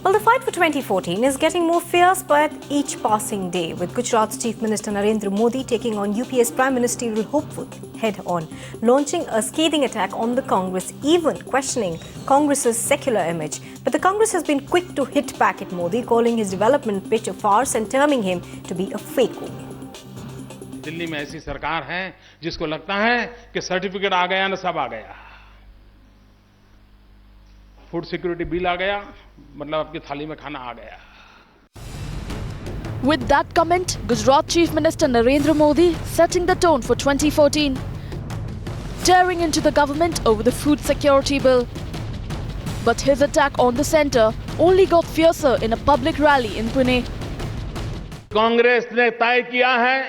Well, the fight for 2014 is getting more fierce with each passing day, with Gujarat's Chief Minister Narendra Modi taking on UP's Prime Ministerial hopeful head-on, launching a scathing attack on the Congress, even questioning Congress's secular image. But the Congress has been quick to hit back at Modi, calling his development pitch a farce and terming him to be a fake. Delhi में ऐसी सरकार है जिसको लगता है कि certificate आ गया ना सब आ गया, फूड सिक्योरिटी बिल आ गया मतलब आपकी थाली में खाना आ गया. With that comment, Gujarat Chief Minister Narendra Modi setting the tone for 2014, tearing into the government over the food security bill. But his attack on the centre only got fiercer in a public rally in Pune. Congress ने तय किया है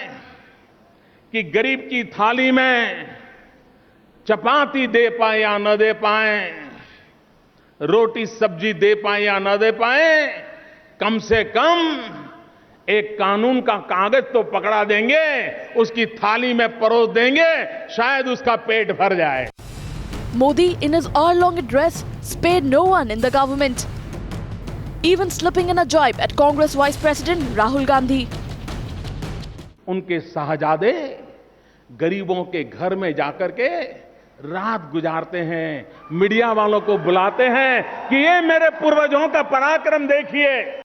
कि गरीब की थाली में चपाती दे पाए या न दे पाए, रोटी सब्जी दे पाए या न दे पाए, कम से कम एक कानून का कागज तो पकड़ा देंगे, उसकी थाली में परोस देंगे, शायद उसका पेट भर जाए. Modi, in his hour-long address, spared no one in the government, even slipping in a jibe at Congress Vice President Rahul Gandhi. उनके शहजादे गरीबों के घर में जाकर के रात गुजारते हैं, मीडिया वालों को बुलाते हैं कि ये मेरे पूर्वजों का पराक्रम देखिए.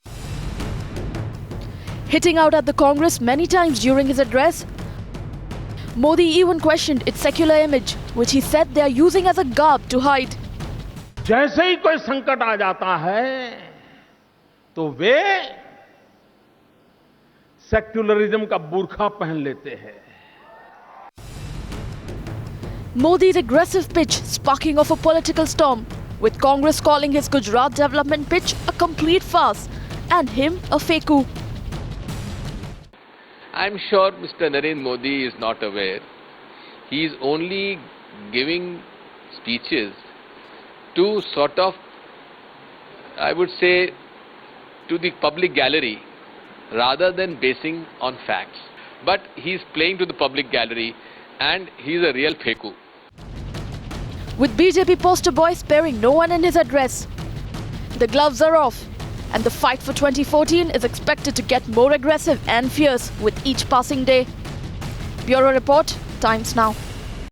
Hitting out at the Congress many times during his address, Modi even questioned its secular image, which he said they are using as a garb to hide. जैसे ही कोई संकट आ जाता है तो वे सेक्युलरिज्म का बुर्खा पहन लेते हैं. Modi's aggressive pitch sparking off a political storm, with Congress calling his Gujarat development pitch a complete farce and him a fake coup. I'm sure Mr. Narendra Modi is not aware. He is only giving speeches to sort of, I would say, to the public gallery rather than basing on facts. But he is playing to the public gallery and he is a real fake coup. With BJP poster boy sparing no one in his address, the gloves are off, and the fight for 2014 is expected to get more aggressive and fierce with each passing day. Bureau Report, Times Now.